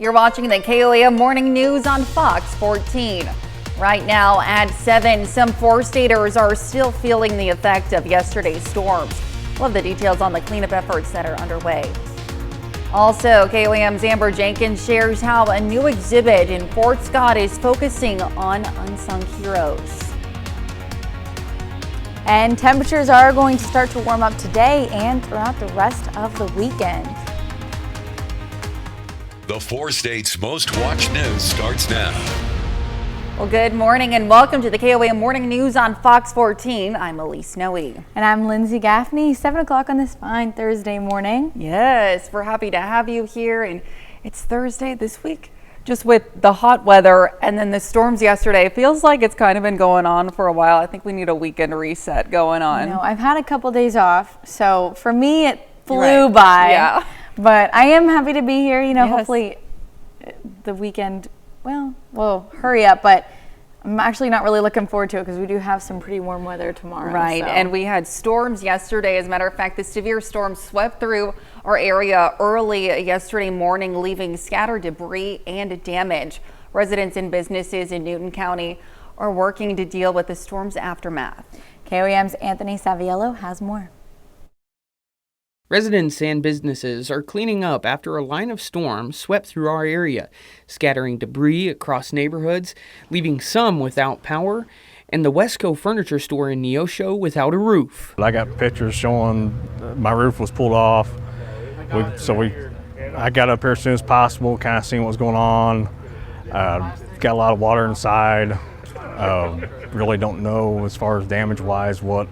You're watching the KOAM Morning News on Fox 14. Right now at 7, some four-staters are still feeling the effect of yesterday's storms. We'll have the details on the cleanup efforts that are underway. Also, KOAM's Amber Jenkins shares how a new exhibit in Fort Scott is focusing on unsung heroes. And temperatures are going to start to warm up today and throughout the rest of the weekend. The four states' most watched news starts now. Well, good morning and welcome to the KOAM Morning News on Fox 14. I'm Elise Snowy. And I'm Lindsay Gaffney. 7 o'clock on this fine Thursday morning. Yes, we're happy to have you here. And it's Thursday this week. Just with the hot weather and then the storms yesterday, it feels like it's kind of been going on for a while. I think we need a weekend reset going on. You know, I've had a couple days off, so for me it flew by. Yeah. But I am happy to be here. You know, Yes. Hopefully the weekend, we'll hurry up, but I'm actually not really looking forward to it because we do have some pretty warm weather tomorrow. Right, so. and we had storms yesterday. As a matter of fact, the severe storm swept through our area early yesterday morning, leaving scattered debris and damage. Residents and businesses in Newton County are working to deal with the storm's aftermath. KOAM's Anthony Saviello has more. Residents and businesses are cleaning up after a line of storms swept through our area, scattering debris across neighborhoods, leaving some without power, and the Westco Furniture Store in Neosho without a roof. I got pictures showing my roof was pulled off. I got up here as soon as possible, kind of seeing what was going on. Got a lot of water inside. Really don't know as far as damage-wise what.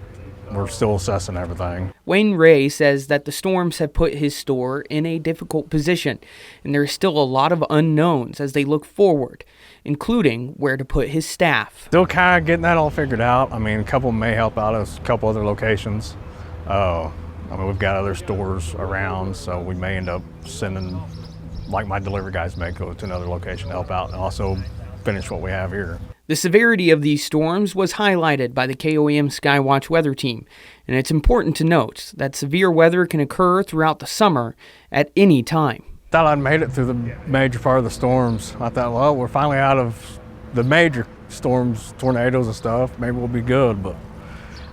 We're still assessing everything. Wayne Ray says that the storms have put his store in a difficult position, and there is still a lot of unknowns as they look forward, including where to put his staff. Still kind of getting that all figured out. I mean, a couple may help out us, a couple other locations. We've got other stores around, so we may end up sending, like my delivery guys may go to another location to help out and also finish what we have here. The severity of these storms was highlighted by the KOAM Skywatch weather team, and it's important to note that severe weather can occur throughout the summer at any time. Thought I'd made it through the major part of the storms. I thought, well, we're finally out of the major storms, tornadoes and stuff. Maybe we'll be good, but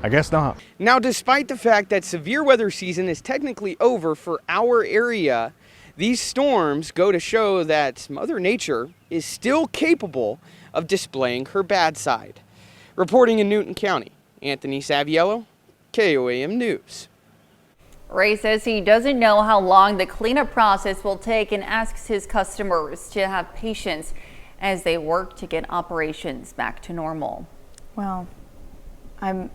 I guess not. Now, despite the fact that severe weather season is technically over for our area, these storms go to show that Mother Nature is still capable of displaying her bad side. Reporting in Newton County, Anthony Saviello, KOAM News. Ray says he doesn't know how long the cleanup process will take and asks his customers to have patience as they work to get operations back to normal. Well, I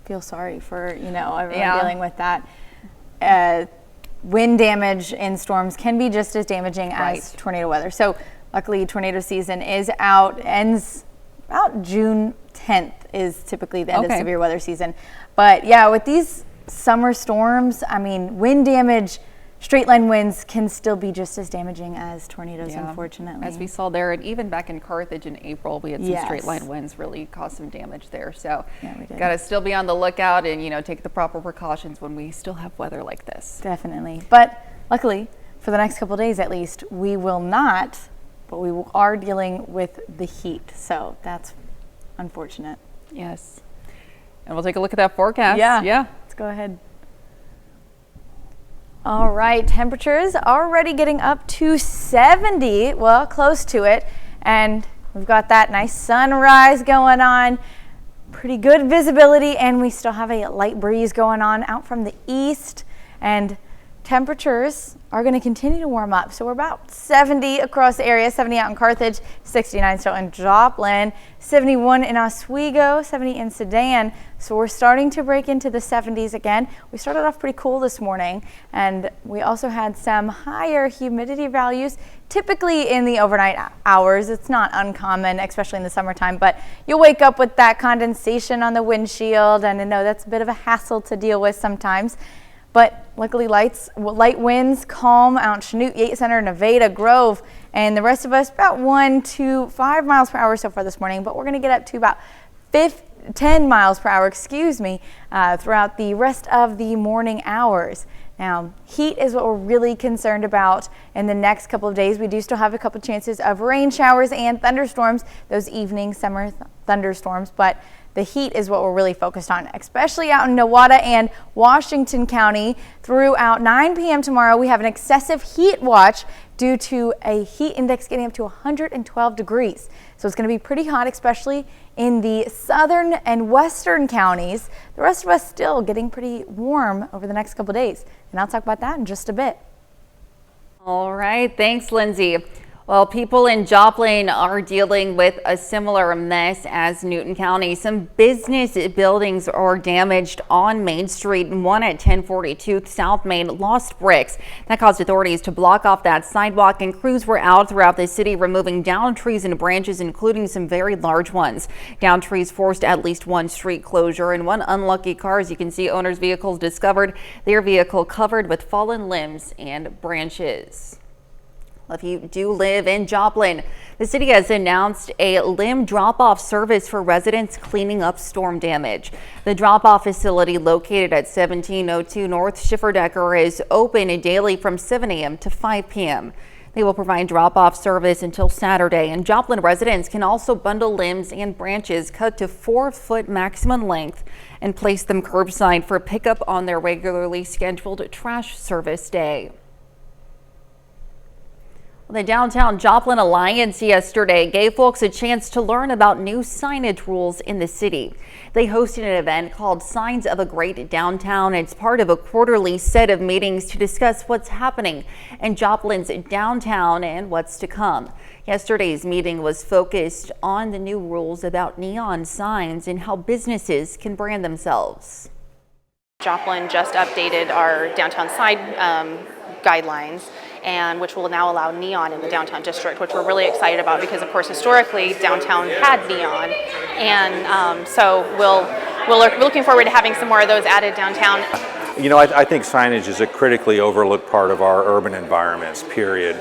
feel sorry for, everyone dealing with that. Wind damage in storms can be just as damaging as tornado weather. So luckily tornado season is out, ends about June 10th is typically the end of severe weather season. But yeah, with these summer storms, wind damage, straight line winds can still be just as damaging as tornadoes, unfortunately. As we saw there, and even back in Carthage in April, we had some straight line winds really caused some damage there. So got to still be on the lookout and, take the proper precautions when we still have weather like this. Definitely. But luckily, for the next couple of days at least, we will not, but we are dealing with the heat. So that's unfortunate. Yes. And we'll take a look at that forecast. Yeah. Let's go ahead. All right, temperatures already getting up to 70, well, close to it. And we've got that nice sunrise going on, pretty good visibility, and we still have a light breeze going on out from the east. And temperatures are going to continue to warm up. So we're about 70 across the area, 70 out in Carthage, 69 still in Joplin, 71 in Oswego, 70 in Sedan. So we're starting to break into the 70s again. We started off pretty cool this morning, and we also had some higher humidity values, typically in the overnight hours. It's not uncommon, especially in the summertime, but you'll wake up with that condensation on the windshield, and I know that's a bit of a hassle to deal with sometimes. But luckily light winds, calm out in Chanute, Yates Center, Nevada, Grove, and the rest of us about 1 to 5 miles per hour so far this morning, but we're going to get up to about 10 miles per hour, throughout the rest of the morning hours. Now, heat is what we're really concerned about in the next couple of days. We do still have a couple chances of rain showers and thunderstorms, those evening summer thunderstorms, but the heat is what we're really focused on, especially out in Nowata and Washington County. Throughout 9 p.m. tomorrow, we have an excessive heat watch due to a heat index getting up to 112 degrees. So it's going to be pretty hot, especially in the southern and western counties. The rest of us still getting pretty warm over the next couple of days. And I'll talk about that in just a bit. All right. Thanks, Lindsay. Well, people in Joplin are dealing with a similar mess as Newton County. Some business buildings are damaged on Main Street, and one at 1042 South Main lost bricks. That caused authorities to block off that sidewalk, and crews were out throughout the city removing downed trees and branches, including some very large ones. Downed trees forced at least one street closure, and one unlucky car, as you can see, owner's vehicles discovered their vehicle covered with fallen limbs and branches. If you do live in Joplin, the city has announced a limb drop-off service for residents cleaning up storm damage. The drop-off facility located at 1702 North Schifferdecker is open daily from 7 a.m. to 5 p.m. They will provide drop-off service until Saturday, and Joplin residents can also bundle limbs and branches cut to 4-foot maximum length and place them curbside for pickup on their regularly scheduled trash service day. The Downtown Joplin Alliance yesterday gave folks a chance to learn about new signage rules in the city. They hosted an event called Signs of a Great Downtown. It's part of a quarterly set of meetings to discuss what's happening in Joplin's downtown and what's to come. Yesterday's meeting was focused on the new rules about neon signs and how businesses can brand themselves. Joplin just updated our downtown sign guidelines, and which will now allow neon in the downtown district, which we're really excited about because, of course, historically downtown had neon, and so we're looking forward to having some more of those added downtown. You know, I think signage is a critically overlooked part of our urban environments, period.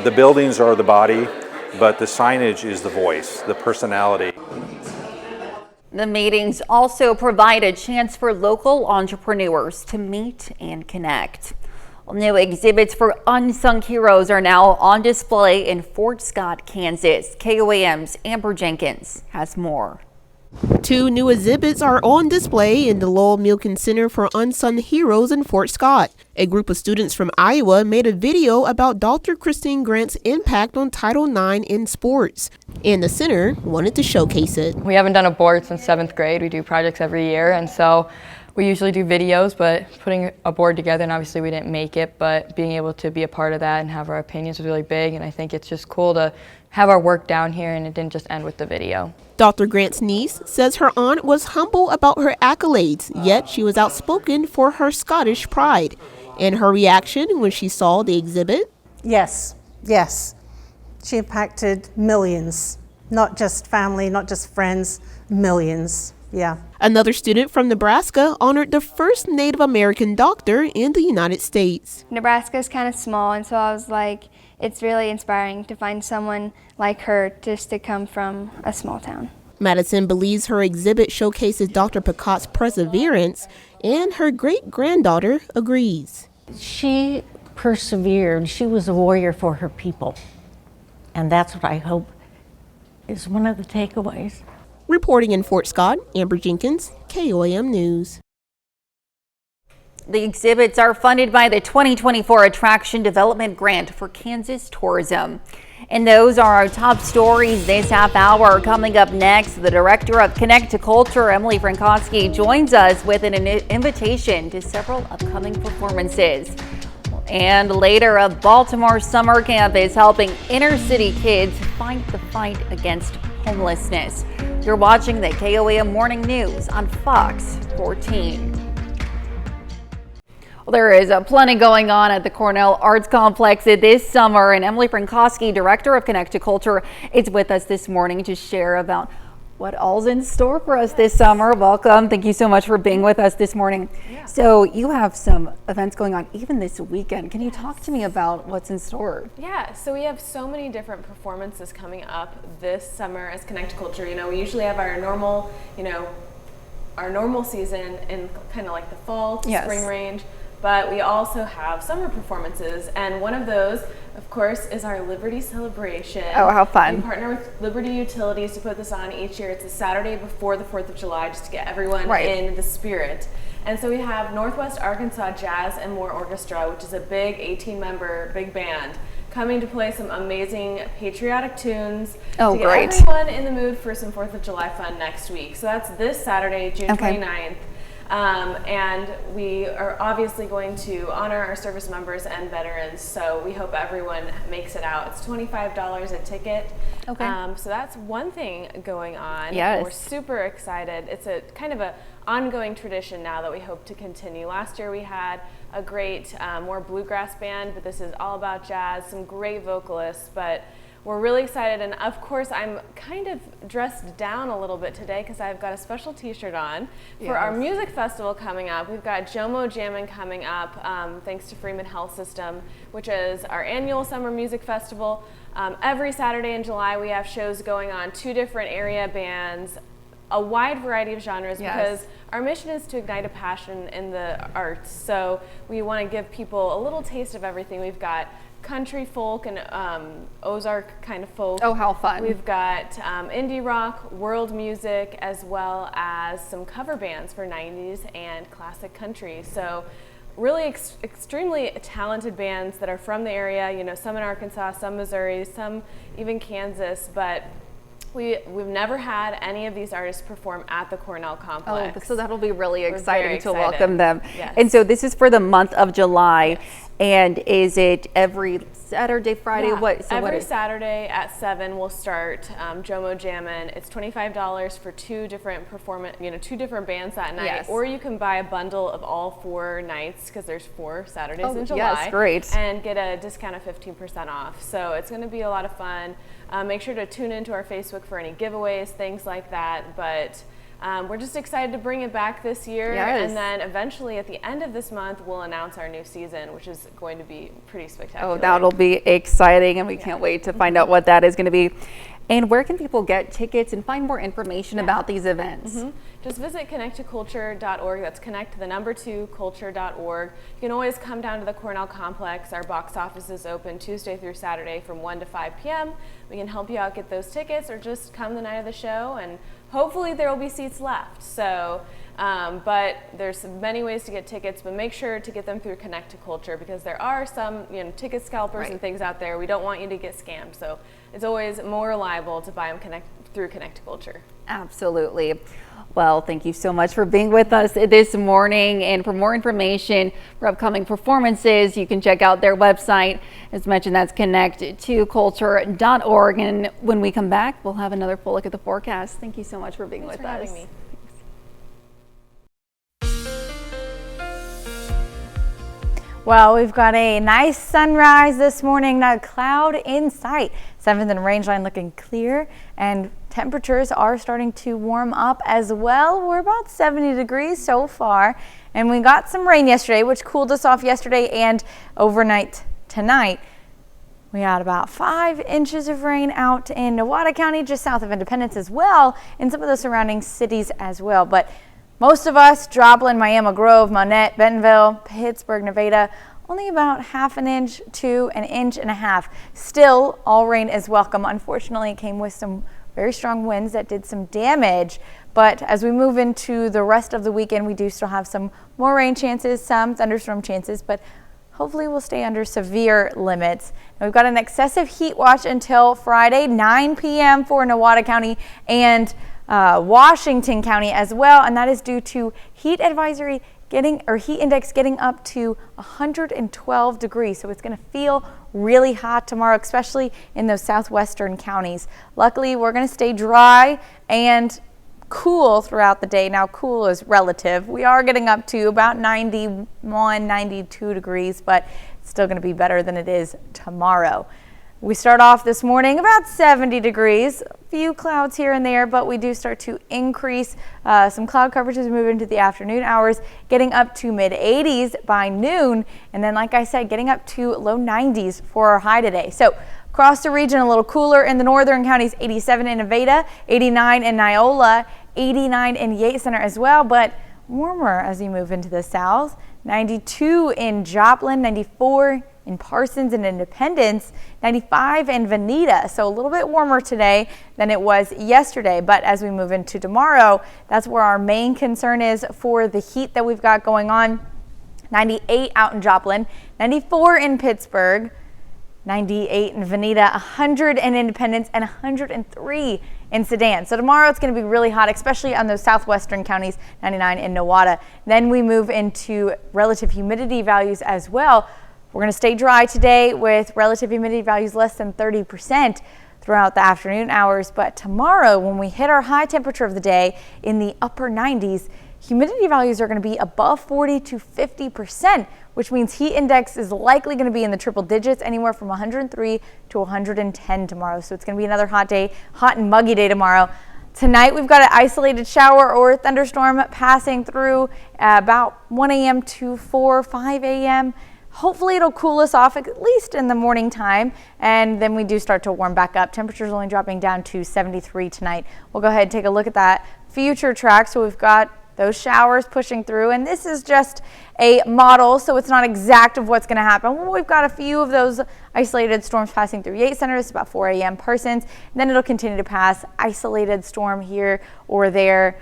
The buildings are the body, but the signage is the voice, the personality. The meetings also provide a chance for local entrepreneurs to meet and connect. New exhibits for unsung heroes are now on display in Fort Scott, Kansas. KOAM's Amber Jenkins has more. 2 new exhibits are on display in the Lowell Milken Center for Unsung Heroes in Fort Scott. A group of students from Iowa made a video about Dr. Christine Grant's impact on Title IX in sports, and the center wanted to showcase it. We haven't done a board since 7th grade. We do projects every year, and so we usually do videos, but putting a board together, and obviously we didn't make it, but being able to be a part of that and have our opinions was really big, and I think it's just cool to have our work down here, and it didn't just end with the video. Dr. Grant's niece says her aunt was humble about her accolades, yet she was outspoken for her Scottish pride. And her reaction when she saw the exhibit? Yes. She impacted millions, not just family, not just friends, millions. Yeah. Another student from Nebraska honored the first Native American doctor in the United States. Nebraska is kind of small, and so I was like, it's really inspiring to find someone like her just to come from a small town. Madison believes her exhibit showcases Dr. Picot's perseverance, and her great-granddaughter agrees. She persevered. She was a warrior for her people, and that's what I hope is one of the takeaways. Reporting in Fort Scott, Amber Jenkins, KOAM News. The exhibits are funded by the 2024 Attraction Development Grant for Kansas Tourism. And those are our top stories this half hour. Coming up next, the director of Connect to Culture, Emily Frankowski, joins us with an invitation to several upcoming performances. And later, a Baltimore summer camp is helping inner city kids fight the fight against homelessness. You're watching the KOAM Morning News on Fox 14. Well, there is plenty going on at the Cornell Arts Complex this summer, and Emily Frankowski, director of Connect to Culture, is with us this morning to share about what all's in store for us this summer. Welcome. Thank you so much for being with us this morning. Yeah. So you have some events going on even this weekend. Can you talk to me about what's in store? Yeah, so we have so many different performances coming up this summer as Connect to Culture. You know, we usually have our normal season in kind of like the fall to spring range. but we also have summer performances, and one of those, of course, is our Liberty Celebration. Oh, how fun. We partner with Liberty Utilities to put this on each year. It's a Saturday before the 4th of July, just to get everyone in the spirit. And so we have Northwest Arkansas Jazz and More Orchestra, which is a big 18-member big band, coming to play some amazing patriotic tunes to get everyone in the mood for some 4th of July fun next week. So that's this Saturday, June 29th. And we are obviously going to honor our service members and veterans, so we hope everyone makes it out. It's $25 a ticket. So that's one thing going on. Yes. We're super excited. It's a kind of a ongoing tradition now that we hope to continue. Last year we had a great, more bluegrass band, but this is all about jazz, some great vocalists, but we're really excited, and of course I'm kind of dressed down a little bit today because I've got a special t-shirt on for our music festival coming up. We've got Jomo Jammin' coming up, thanks to Freeman Health System, which is our annual summer music festival. Every Saturday in July we have shows going on, 2 different area bands, a wide variety of genres, because our mission is to ignite a passion in the arts. So we want to give people a little taste of everything. We've got country folk and Ozark kind of folk. Oh, how fun. We've got indie rock, world music, as well as some cover bands for 90s and classic country. So really extremely talented bands that are from the area, you know, some in Arkansas, some Missouri, some even Kansas, but we've never had any of these artists perform at the Cornell complex. Oh, so that'll be really We're exciting very to excited. welcome them. Yes. And so this is for the month of July. Yes. And is it every Saturday, Friday? Yeah. Every Saturday at 7 we'll start Jomo Jammin'. It's $25 for 2 different two different bands that night. Yes. Or you can buy a bundle of all 4 nights, because there's 4 Saturdays in July. Yes, great. And get a discount of 15% off. So it's going to be a lot of fun. Make sure to tune into our Facebook for any giveaways, things like that. But we're just excited to bring it back this year. Yes. And then eventually at the end of this month, we'll announce our new season, which is going to be pretty spectacular. Oh, that'll be exciting, and we can't wait to find out what that is going to be. And where can people get tickets and find more information about these events? Just visit connect2culture.org. That's connect, the number 2, culture.org. You can always come down to the Cornell complex. Our box office is open Tuesday through Saturday from 1 to 5 p.m. We can help you out get those tickets, or just come the night of the show, and hopefully there will be seats left. So, but there's many ways to get tickets, but make sure to get them through Connect to Culture, because there are some ticket scalpers and things out there. We don't want you to get scammed. So it's always more reliable to buy them through Connect to Culture. Absolutely. Well, thank you so much for being with us this morning. And for more information for upcoming performances, you can check out their website. As mentioned, that's connect2culture.org. And when we come back, we'll have another full look at the forecast. Thank you so much for being with us. Thanks for having me. Well, we've got a nice sunrise this morning, not a cloud in sight. 7th and range line looking clear, and temperatures are starting to warm up as well. We're about 70 degrees so far, and we got some rain yesterday, which cooled us off yesterday and overnight tonight. We had about 5 inches of rain out in Newcastle County, just south of Independence as well, and some of the surrounding cities as well. But most of us, Joplin, Miami Grove, Monette, Bentonville, Pittsburgh, Nevada, only about ½ an inch to 1.5 inches. Still, all rain is welcome. Unfortunately, it came with some very strong winds that did some damage. But as we move into the rest of the weekend, we do still have some more rain chances, some thunderstorm chances, but hopefully we'll stay under severe limits. And we've got an excessive heat watch until Friday, 9 p.m. for Newcastle County and Washington County as well, and that is due to heat advisory heat index getting up to 112 degrees. So it's going to feel really hot tomorrow, especially in those southwestern counties. Luckily, we're going to stay dry and cool throughout the day. Now, cool is relative. We are getting up to about 91, 92 degrees, but it's still going to be better than it is tomorrow. We start off this morning about 70 degrees, a few clouds here and there, but we do start to increase some cloud coverage as we move into the afternoon hours, getting up to mid-80s by noon, and then, like I said, getting up to low 90s for our high today. So across the region, a little cooler in the northern counties, 87 in Nevada, 89 in Neola, 89 in Yates Center as well, but warmer as you move into the south. 92 in Joplin, 94 in Parsons and Independence, 95 in Veneta. So a little bit warmer today than it was yesterday. But as we move into tomorrow, that's where our main concern is for the heat that we've got going on. 98 out in Joplin, 94 in Pittsburgh, 98 in Veneta, 100 in Independence, and 103 in Sedan. So tomorrow it's going to be really hot, especially on those southwestern counties, 99 in Nowata. Then we move into relative humidity values as well. We're going to stay dry today with relative humidity values less than 30% throughout the afternoon hours. But tomorrow, when we hit our high temperature of the day in the upper 90s, humidity values are going to be above 40 to 50%, which means heat index is likely going to be in the triple digits, anywhere from 103 to 110 tomorrow. So it's going to be another hot day, hot and muggy day tomorrow. Tonight we've got an isolated shower or thunderstorm passing through about 1 a.m. to 5 a.m. Hopefully it'll cool us off at least in the morning time, and then we do start to warm back up. Temperatures only dropping down to 73 tonight. We'll go ahead and take a look at that future track. So we've got those showers pushing through, and this is just a model, so it's not exact of what's going to happen. Well, we've got a few of those isolated storms passing through Yates Center. It's about 4 a.m. Parsons, and then it'll continue to pass. Isolated storm here or there,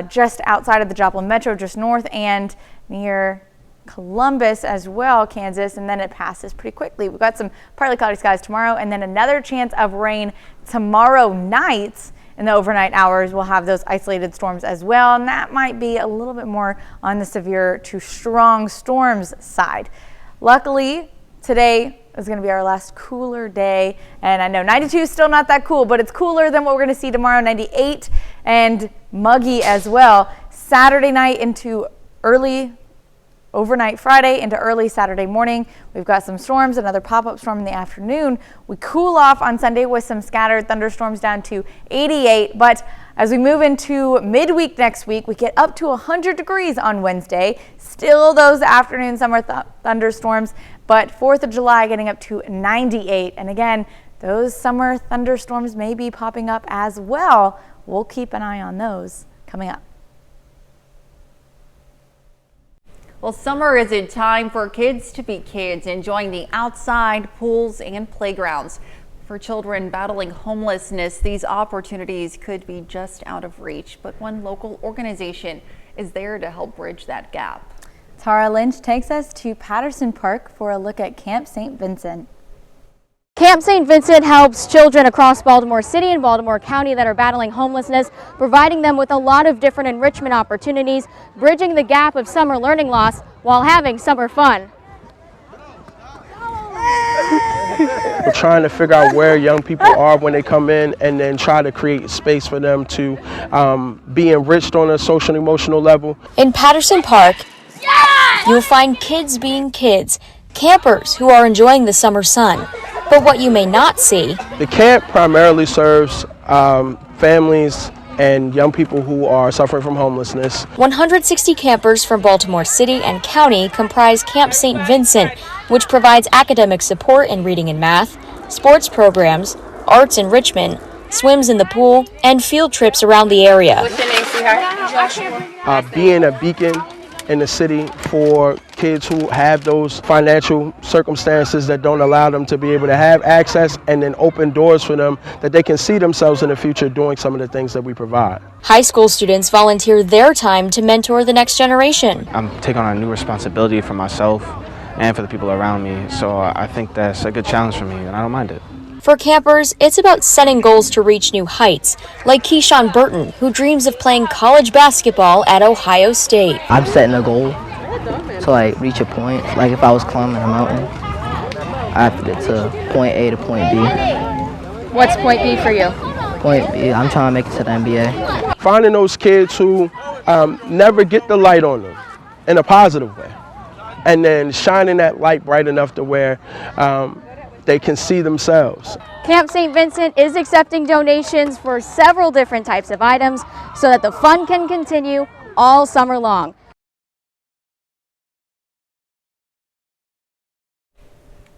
just outside of the Joplin Metro, just north and near Columbus as well, Kansas, and then it passes pretty quickly. We've got some partly cloudy skies tomorrow, and then another chance of rain tomorrow night. In the overnight hours, we'll have those isolated storms as well, and that might be a little bit more on the severe to strong storms side. Luckily, today is going to be our last cooler day, and I know 92 is still not that cool, but it's cooler than what we're going to see tomorrow, 98, and muggy as well. Saturday night into early overnight Friday into early Saturday morning. We've got some storms, another pop-up storm in the afternoon. We cool off on Sunday with some scattered thunderstorms down to 88. But as we move into midweek next week, we get up to 100 degrees on Wednesday. Still those afternoon summer thunderstorms, but 4th of July getting up to 98. And again, those summer thunderstorms may be popping up as well. We'll keep an eye on those coming up. Well, summer is a time for kids to be kids, enjoying the outside pools and playgrounds. For children battling homelessness, these opportunities could be just out of reach, but one local organization is there to help bridge that gap. Tara Lynch takes us to Patterson Park for a look at Camp St. Vincent. Camp St. Vincent helps children across Baltimore City and Baltimore County that are battling homelessness, providing them with a lot of different enrichment opportunities, bridging the gap of summer learning loss while having summer fun. We're trying to figure out where young people are when they come in, and then try to create space for them to be enriched on a social and emotional level. In Patterson Park, you'll find kids being kids, campers who are enjoying the summer sun. But what you may not see. The camp primarily serves families and young people who are suffering from homelessness. 160 campers from Baltimore City and County comprise Camp St. Vincent, which provides academic support in reading and math, sports programs, arts enrichment, swims in the pool, and field trips around the area. What's your name, sweetheart? Being a beacon in the city for kids who have those financial circumstances that don't allow them to be able to have access, and then open doors for them that they can see themselves in the future doing some of the things that we provide. High school students volunteer their time to mentor the next generation. I'm taking on a new responsibility for myself and for the people around me, so I think that's a good challenge for me, and I don't mind it. For campers, it's about setting goals to reach new heights, like Keyshawn Burton, who dreams of playing college basketball at Ohio State. I'm setting a goal to reach a point. Like if I was climbing a mountain, I have to get to point A to point B. What's point B for you? Point B, I'm trying to make it to the NBA. Finding those kids who never get the light on them in a positive way, and then shining that light bright enough to where they can see themselves. Camp St. Vincent is accepting donations for several different types of items so that the fun can continue all summer long.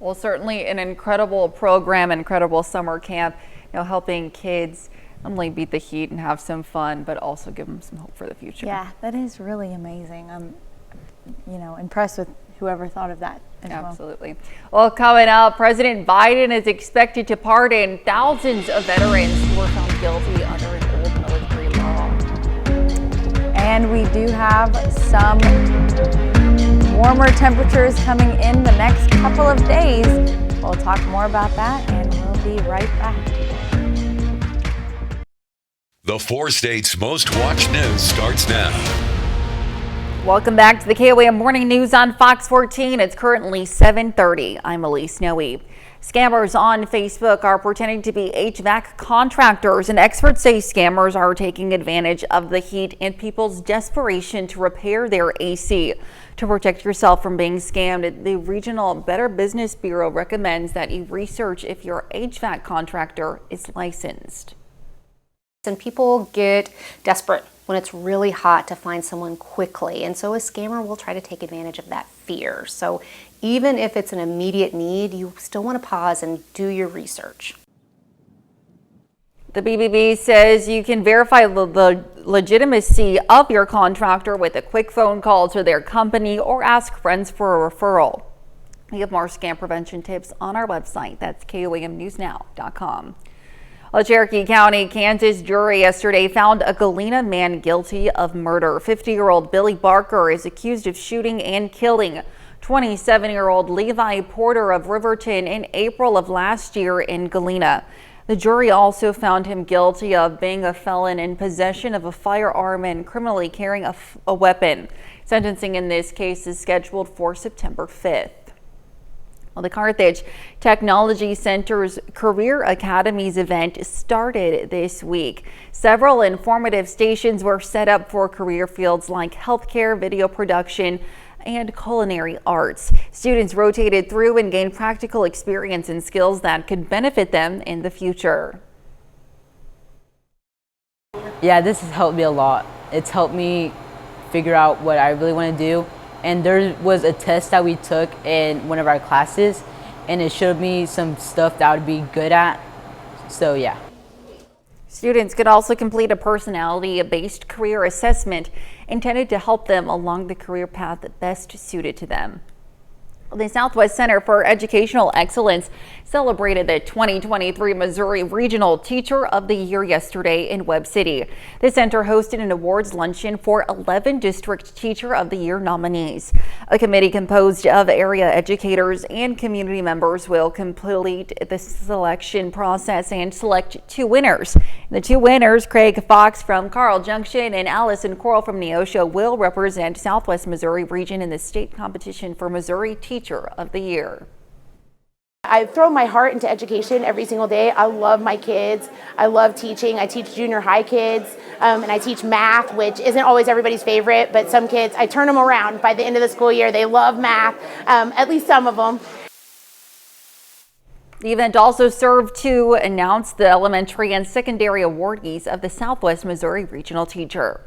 Well, certainly an incredible program, incredible summer camp, helping kids not only beat the heat and have some fun, but also give them some hope for the future. Yeah, that is really amazing. impressed with whoever thought of that as well. Absolutely. Well, coming up, President Biden is expected to pardon thousands of veterans who were found guilty under an old military law. And we do have some warmer temperatures coming in the next couple of days. We'll talk more about that, and we'll be right back. The 4 states' most watched news starts now. Welcome back to the KOAM Morning News on Fox 14. It's currently 7:30. I'm Elise Snowy. Scammers on Facebook are pretending to be HVAC contractors, and experts say scammers are taking advantage of the heat and people's desperation to repair their AC. To protect yourself from being scammed, the Regional Better Business Bureau recommends that you research if your HVAC contractor is licensed. And people get desperate when it's really hot to find someone quickly. And so a scammer will try to take advantage of that fear. So even if it's an immediate need, you still want to pause and do your research. The BBB says you can verify the legitimacy of your contractor with a quick phone call to their company or ask friends for a referral. We have more scam prevention tips on our website. That's KOAMnewsnow.com. A Cherokee County, Kansas jury yesterday found a Galena man guilty of murder. 50-year-old Billy Barker is accused of shooting and killing 27-year-old Levi Porter of Riverton in April of last year in Galena. The jury also found him guilty of being a felon in possession of a firearm and criminally carrying a weapon. Sentencing in this case is scheduled for September 5th. Well, the Carthage Technology Center's Career Academies event started this week. Several informative stations were set up for career fields like healthcare, video production, and culinary arts. Students rotated through and gained practical experience and skills that could benefit them in the future. Yeah, this has helped me a lot. It's helped me figure out what I really want to do. And there was a test that we took in one of our classes, and it showed me some stuff that I would be good at. So yeah. Students could also complete a personality-based career assessment intended to help them along the career path best suited to them. The Southwest Center for Educational Excellence celebrated the 2023 Missouri Regional Teacher of the Year yesterday in Webb City. The center hosted an awards luncheon for 11 District Teacher of the Year nominees. A committee composed of area educators and community members will complete the selection process and select 2 winners. The 2 winners, Craig Fox from Carl Junction and Allison Coral from Neosho, will represent Southwest Missouri region in the state competition for Missouri Teacher of the Year. I throw my heart into education every single day. I love my kids. I love teaching. I teach junior high kids, and I teach math, which isn't always everybody's favorite, but some kids, I turn them around. By the end of the school year, they love math, at least some of them. The event also served to announce the elementary and secondary awardees of the Southwest Missouri Regional Teacher.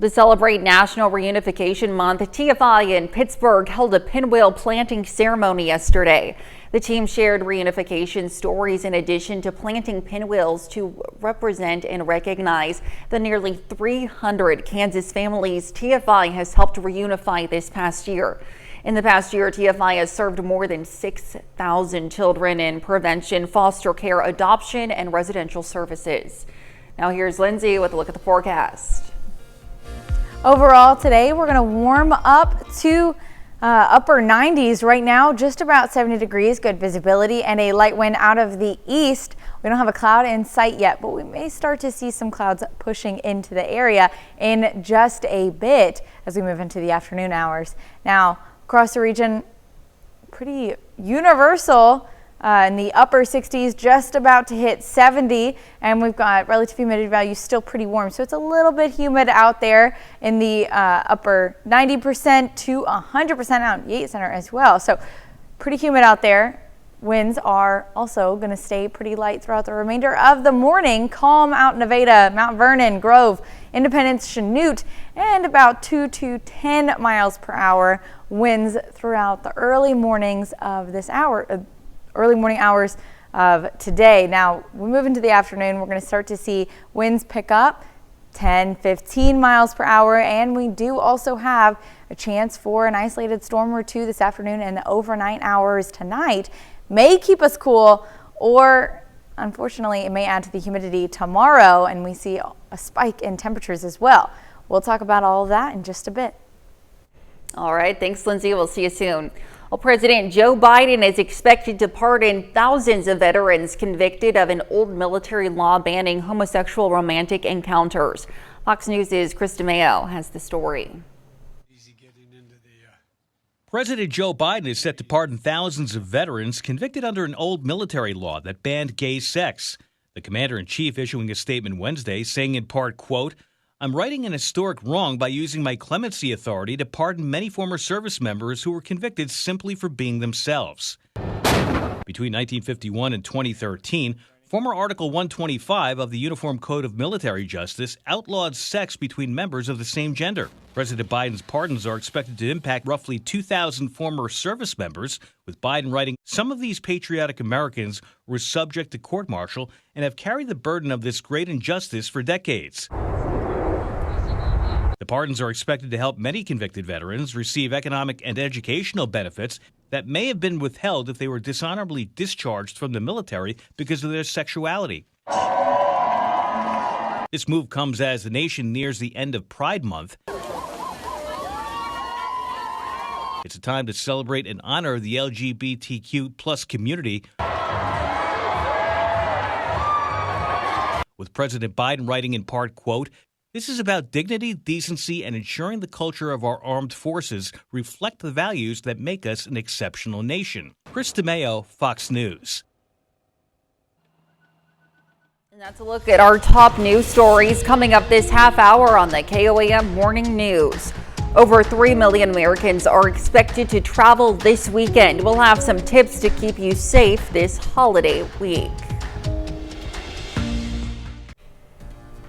To celebrate National Reunification Month, TFI in Pittsburgh held a pinwheel planting ceremony yesterday. The team shared reunification stories in addition to planting pinwheels to represent and recognize the nearly 300 Kansas families TFI has helped reunify this past year. In the past year, TFI has served more than 6,000 children in prevention, foster care, adoption, and residential services. Now here's Lindsay with a look at the forecast. Overall today, we're going to warm up to upper 90s right now, just about 70 degrees, good visibility, and a light wind out of the east. We don't have a cloud in sight yet, but we may start to see some clouds pushing into the area in just a bit as we move into the afternoon hours. Now, across the region, pretty universal. In the upper 60s, just about to hit 70, and we've got relative humidity values still pretty warm, so it's a little bit humid out there in the upper 90% to 100% out in Yates Center as well. So pretty humid out there. Winds are also going to stay pretty light throughout the remainder of the morning. Calm out in Nevada, Mount Vernon, Grove, Independence, Chanute, and about 2 to 10 miles per hour winds throughout the early mornings of this hour. Early morning hours of today. Now we move into the afternoon, we're going to start to see winds pick up 10, 15 miles per hour. And we do also have a chance for an isolated storm or two this afternoon, and the overnight hours tonight may keep us cool, or unfortunately it may add to the humidity tomorrow, and we see a spike in temperatures as well. We'll talk about all of that in just a bit. All right, thanks, Lindsay. We'll see you soon. Well, President Joe Biden is expected to pardon thousands of veterans convicted of an old military law banning homosexual romantic encounters. Fox News' Chris DeMeo has the story. President Joe Biden is set to pardon thousands of veterans convicted under an old military law that banned gay sex. The commander-in-chief issuing a statement Wednesday saying in part, quote, "I'm righting an historic wrong by using my clemency authority to pardon many former service members who were convicted simply for being themselves." Between 1951 and 2013, former Article 125 of the Uniform Code of Military Justice outlawed sex between members of the same gender. President Biden's pardons are expected to impact roughly 2,000 former service members, with Biden writing, "Some of these patriotic Americans were subject to court-martial and have carried the burden of this great injustice for decades." The pardons are expected to help many convicted veterans receive economic and educational benefits that may have been withheld if they were dishonorably discharged from the military because of their sexuality. This move comes as the nation nears the end of Pride Month. It's a time to celebrate and honor the LGBTQ plus community, with President Biden writing in part, quote, "This is about dignity, decency, and ensuring the culture of our armed forces reflect the values that make us an exceptional nation." Chris DeMeo, Fox News. And that's a look at our top news stories coming up this half hour on the KOAM Morning News. Over 3 million Americans are expected to travel this weekend. We'll have some tips to keep you safe this holiday week.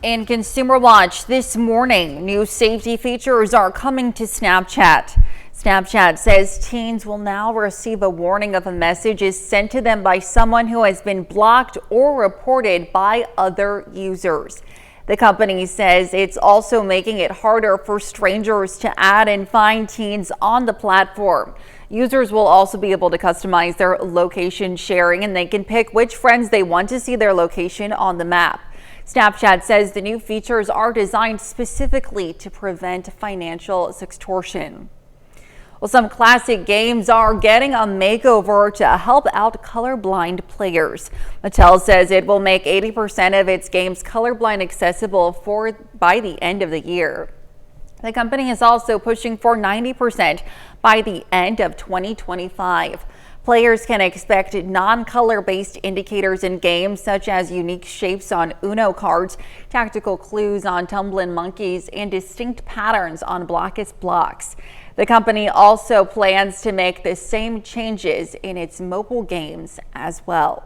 In Consumer Watch this morning, new safety features are coming to Snapchat. Snapchat says teens will now receive a warning if a message is sent to them by someone who has been blocked or reported by other users. The company says it's also making it harder for strangers to add and find teens on the platform. Users will also be able to customize their location sharing, and they can pick which friends they want to see their location on the map. Snapchat says the new features are designed specifically to prevent financial extortion. Well, some classic games are getting a makeover to help out colorblind players. Mattel says it will make 80% of its games colorblind accessible by the end of the year. The company is also pushing for 90% by the end of 2025. Players can expect non-color-based indicators in games such as unique shapes on Uno cards, tactical clues on Tumbling Monkeys, and distinct patterns on Blockist blocks. The company also plans to make the same changes in its mobile games as well.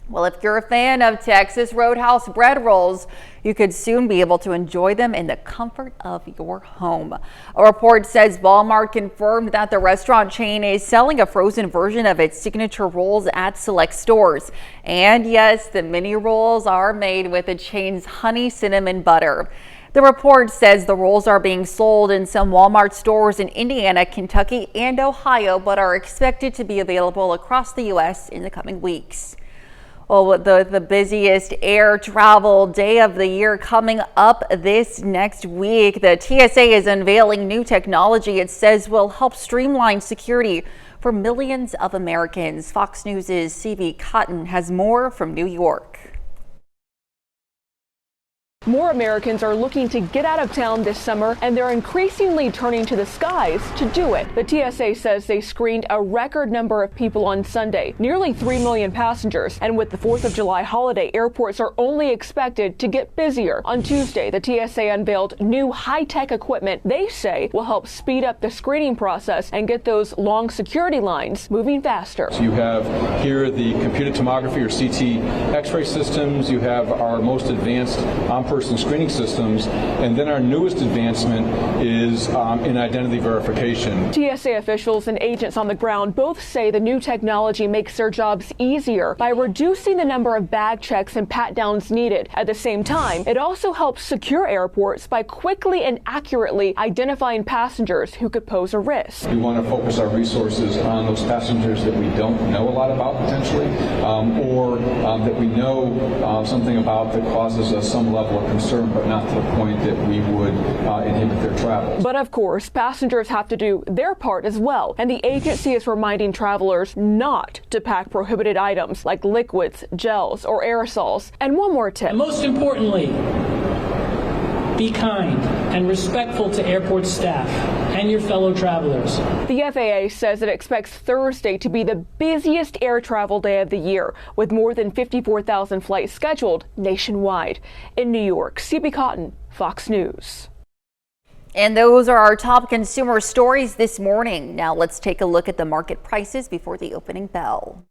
Well, if you're a fan of Texas Roadhouse bread rolls, you could soon be able to enjoy them in the comfort of your home. A report says Walmart confirmed that the restaurant chain is selling a frozen version of its signature rolls at select stores. And yes, the mini rolls are made with the chain's honey cinnamon butter. The report says the rolls are being sold in some Walmart stores in Indiana, Kentucky, and Ohio, but are expected to be available across the U.S. in the coming weeks. Well, the busiest air travel day of the year coming up this next week. The TSA is unveiling new technology it says will help streamline security for millions of Americans. Fox News' CV Cotton has more from New York. More Americans are looking to get out of town this summer, and they're increasingly turning to the skies to do it. The TSA says they screened a record number of people on Sunday, nearly 3 million passengers. And with the 4th of July holiday, airports are only expected to get busier. On Tuesday, the TSA unveiled new high-tech equipment they say will help speed up the screening process and get those long security lines moving faster. So you have here the computed tomography or CT X-ray systems. You have our most advanced person screening systems. And then our newest advancement is in identity verification. TSA officials and agents on the ground both say the new technology makes their jobs easier by reducing the number of bag checks and pat-downs needed. At the same time, it also helps secure airports by quickly and accurately identifying passengers who could pose a risk. We want to focus our resources on those passengers that we don't know a lot about potentially, or that we know something about that causes us some level of concern, but not to the point that we would inhibit their travel. But of course, passengers have to do their part as well, and the agency is reminding travelers not to pack prohibited items like liquids, gels, or aerosols. And one more tip. And most importantly, be kind and respectful to airport staff and your fellow travelers. The FAA says it expects Thursday to be the busiest air travel day of the year, with more than 54,000 flights scheduled nationwide. In New York, CB Cotton, Fox News. And those are our top consumer stories this morning. Now let's take a look at the market prices before the opening bell.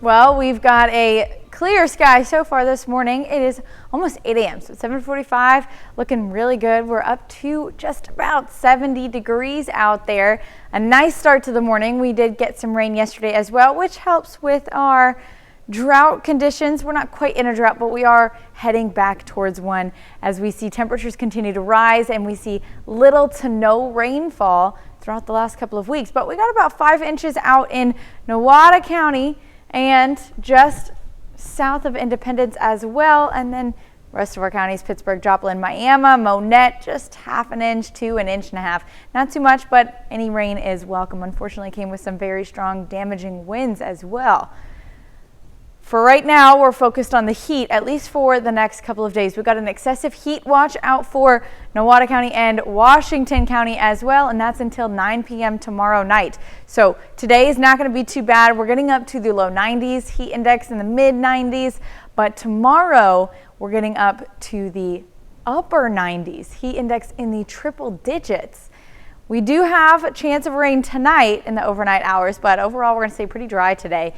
Well, we've got a clear sky so far this morning. It is almost 8 a.m. so 7:45, looking really good. We're up to just about 70 degrees out there. A nice start to the morning. We did get some rain yesterday as well, which helps with our drought conditions. We're not quite in a drought, but we are heading back towards one as we see temperatures continue to rise and we see little to no rainfall throughout the last couple of weeks. But we got about 5 inches out in Newcastle County and just south of Independence as well. And then the rest of our counties, Pittsburgh, Joplin, Miami, Monette, just half an inch to an inch and a half. Not too much, but any rain is welcome. Unfortunately, came with some very strong damaging winds as well. For right now, we're focused on the heat, at least for the next couple of days. We've got an excessive heat watch out for Newcastle County and Washington County as well, and that's until 9 p.m. tomorrow night. So today is not going to be too bad. We're getting up to the low 90s, heat index in the mid 90s, but tomorrow we're getting up to the upper 90s, heat index in the triple digits. We do have a chance of rain tonight in the overnight hours, but overall we're going to stay pretty dry today.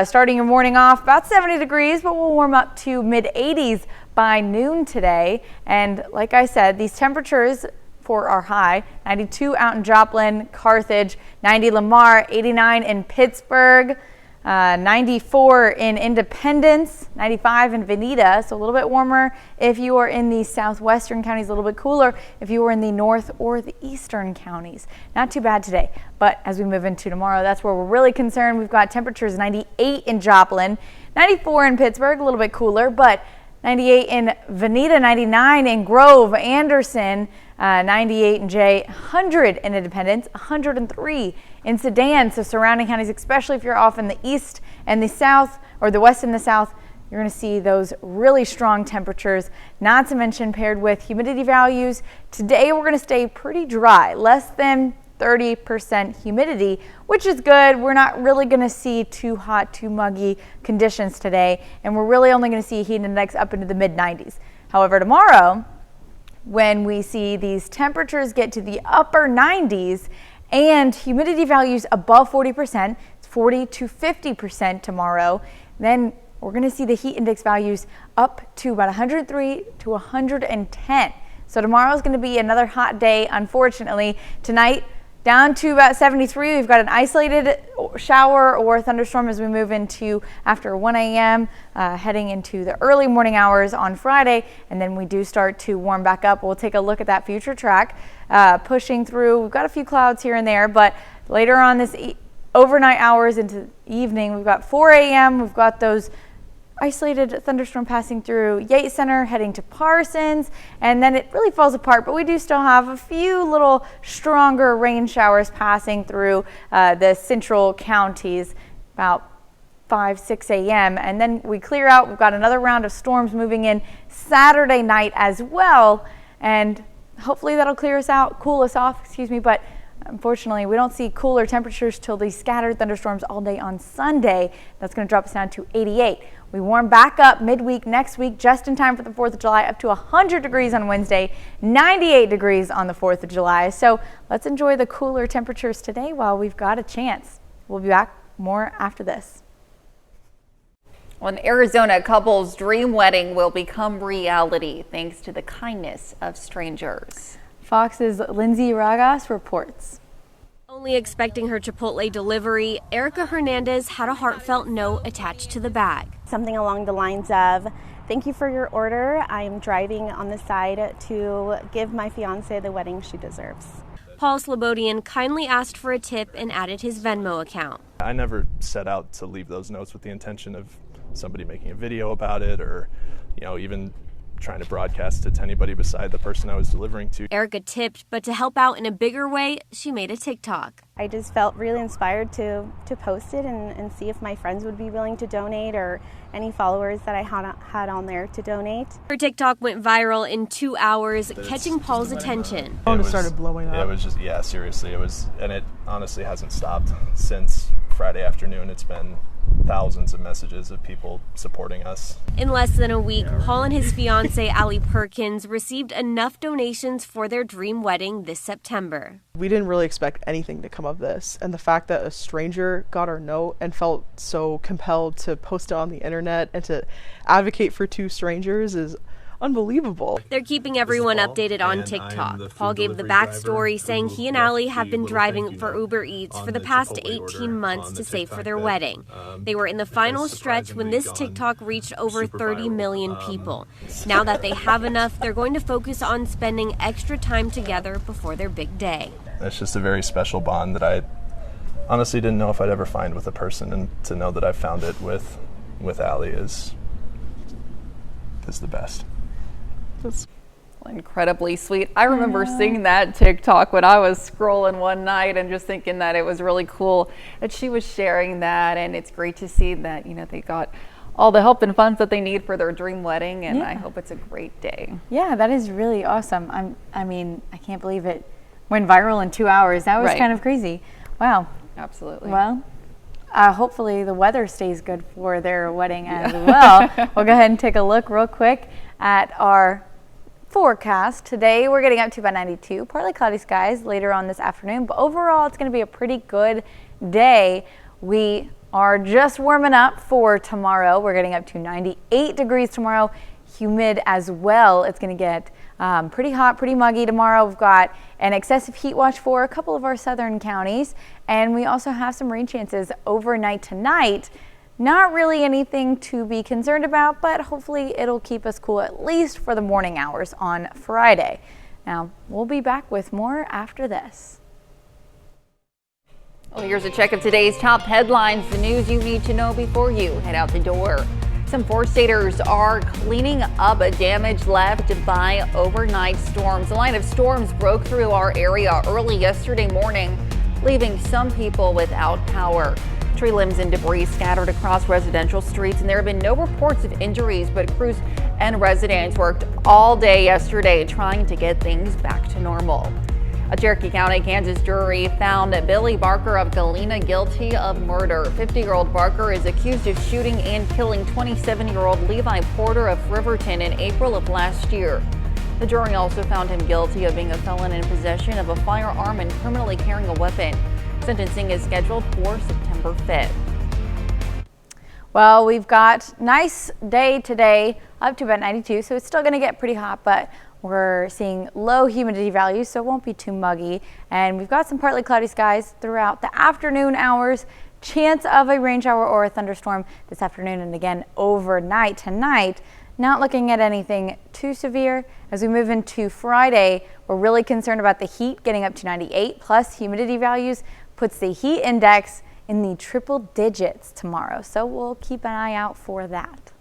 Starting your morning off about 70 degrees, but we'll warm up to mid 80s by noon today. And like I said, these temperatures for our high, 92 out in Joplin, Carthage, 90 Lamar, 89 in Pittsburgh, 94 in Independence, 95 in Veneta, so a little bit warmer if you are in the southwestern counties, a little bit cooler if you are in the north or the eastern counties. Not too bad today, but as we move into tomorrow, that's where we're really concerned. We've got temperatures 98 in Joplin, 94 in Pittsburgh, a little bit cooler, but 98 in Veneta, 99 in Grove, Anderson, 98 in Jay, 100 in Independence, 103 in Sedan. So surrounding counties, especially if you're off in the east and the south, or the west and the south, you're going to see those really strong temperatures, not to mention paired with humidity values. Today we're going to stay pretty dry, less than 30% humidity, which is good. We're not really going to see too hot, too muggy conditions today, and we're really only going to see a heat index up into the mid 90s. However, tomorrow, when we see these temperatures get to the upper 90s and humidity values above 40%, it's 40 to 50% tomorrow, then we're going to see the heat index values up to about 103 to 110. So tomorrow is going to be another hot day, unfortunately. Tonight, down to about 73. We've got an isolated shower or thunderstorm as we move into after 1 a.m. Heading into the early morning hours on Friday, and then we do start to warm back up. We'll take a look at that future track pushing through. We've got a few clouds here and there, but later on this overnight hours into evening, we've got 4 a.m. We've got those isolated thunderstorm passing through Yates Center, heading to Parsons, and then it really falls apart, but we do still have a few little stronger rain showers passing through the central counties about 5, 6 a.m. and then we clear out. We've got another round of storms moving in Saturday night as well, and hopefully that'll clear us out, cool us off, but Unfortunately, we don't see cooler temperatures till these scattered thunderstorms all day on Sunday. That's going to drop us down to 88. We warm back up midweek next week, just in time for the 4th of July, up to 100 degrees on Wednesday, 98 degrees on the 4th of July. So let's enjoy the cooler temperatures today while we've got a chance. We'll be back more after this. Well, an Arizona couple's dream wedding will become reality thanks to the kindness of strangers. Fox's Lindsay Ragas reports. Only expecting her Chipotle delivery, Erica Hernandez had a heartfelt note attached to the bag. Something along the lines of, "Thank you for your order. I'm driving on the side to give my fiance the wedding she deserves." Paul Slobodian kindly asked for a tip and added his Venmo account. I never set out to leave those notes with the intention of somebody making a video about it or, even trying to broadcast it to anybody beside the person I was delivering to. Erica tipped, but to help out in a bigger way, she made a TikTok. I just felt really inspired to post it and see if my friends would be willing to donate or any followers that I had on there to donate. Her TikTok went viral in 2 hours, catching Paul's attention. It started blowing up. It was just, seriously, and it honestly hasn't stopped since Friday afternoon. It's been thousands of messages of people supporting us. In less than a week, Paul and his fiancée, Allie Perkins, received enough donations for their dream wedding this September. We didn't really expect anything to come of this, and the fact that a stranger got our note and felt so compelled to post it on the internet and to advocate for two strangers is unbelievable. They're keeping everyone updated on TikTok. Paul gave the backstory, saying he and Allie have been driving for Uber Eats for the past 18 months to save for their wedding. They were in the final stretch when this TikTok reached over 30 million people. Now that they have enough, they're going to focus on spending extra time together before their big day. It's just a very special bond that I honestly didn't know if I'd ever find with a person, and to know that I found it with Allie is the best. Incredibly sweet. I remember seeing that TikTok when I was scrolling one night and just thinking that it was really cool that she was sharing that, and it's great to see that they got all the help and funds that they need for their dream wedding, and I hope it's a great day. Yeah, that is really awesome. I can't believe it went viral in 2 hours. That was kind of crazy. Wow. Absolutely. Well, hopefully the weather stays good for their wedding as well. We'll go ahead and take a look real quick at our forecast. Today we're getting up to about 92, partly cloudy skies later on this afternoon, but overall it's going to be a pretty good day. We are just warming up for tomorrow. We're getting up to 98 degrees tomorrow, humid as well. It's going to get pretty hot, pretty muggy tomorrow. We've got an excessive heat watch for a couple of our southern counties, and we also have some rain chances overnight tonight. Not really anything to be concerned about, but hopefully it'll keep us cool at least for the morning hours on Friday. Now, we'll be back with more after this. Well, here's a check of today's top headlines, the news you need to know before you head out the door. Some four-staters are cleaning up damage left by overnight storms. A line of storms broke through our area early yesterday morning, leaving some people without power. Tree limbs and debris scattered across residential streets, and there have been no reports of injuries, but crews and residents worked all day yesterday trying to get things back to normal. A Cherokee County, Kansas jury found Billy Barker of Galena guilty of murder. 50-year-old Barker is accused of shooting and killing 27-year-old Levi Porter of Riverton in April of last year. The jury also found him guilty of being a felon in possession of a firearm and criminally carrying a weapon. Sentencing is scheduled for September 5th. Well, we've got a nice day today, up to about 92, so it's still going to get pretty hot, but we're seeing low humidity values, so it won't be too muggy. And we've got some partly cloudy skies throughout the afternoon hours. Chance of a rain shower or a thunderstorm this afternoon, and again overnight tonight. Not looking at anything too severe. As we move into Friday, we're really concerned about the heat getting up to 98, plus humidity values puts the heat index in the triple digits tomorrow. So we'll keep an eye out for that.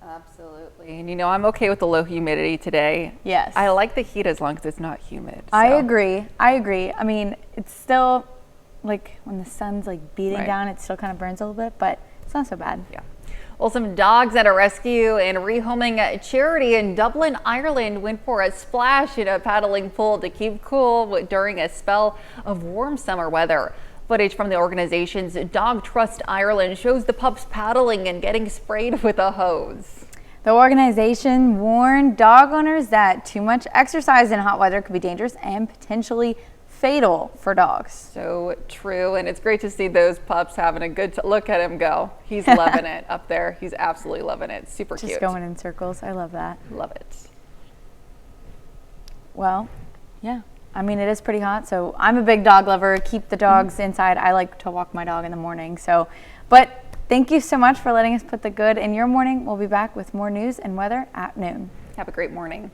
Absolutely. And I'm okay with the low humidity today. Yes. I like the heat as long as it's not humid. So. I agree. I mean, it's still like when the sun's like beating down, it still kind of burns a little bit, but it's not so bad. Yeah. Well, some dogs at a rescue and rehoming charity in Dublin, Ireland went for a splash in a paddling pool to keep cool during a spell of warm summer weather. Footage from the organization's Dog Trust Ireland shows the pups paddling and getting sprayed with a hose. The organization warned dog owners that too much exercise in hot weather could be dangerous and potentially fatal for dogs. So true, and it's great to see those pups having a good look at him go. He's loving it up there. He's absolutely loving it. Super cute. Just going in circles. I love that. Love it. Well, yeah. I mean, it is pretty hot, so I'm a big dog lover. Keep the dogs inside. I like to walk my dog in the morning. But thank you so much for letting us put the good in your morning. We'll be back with more news and weather at noon. Have a great morning.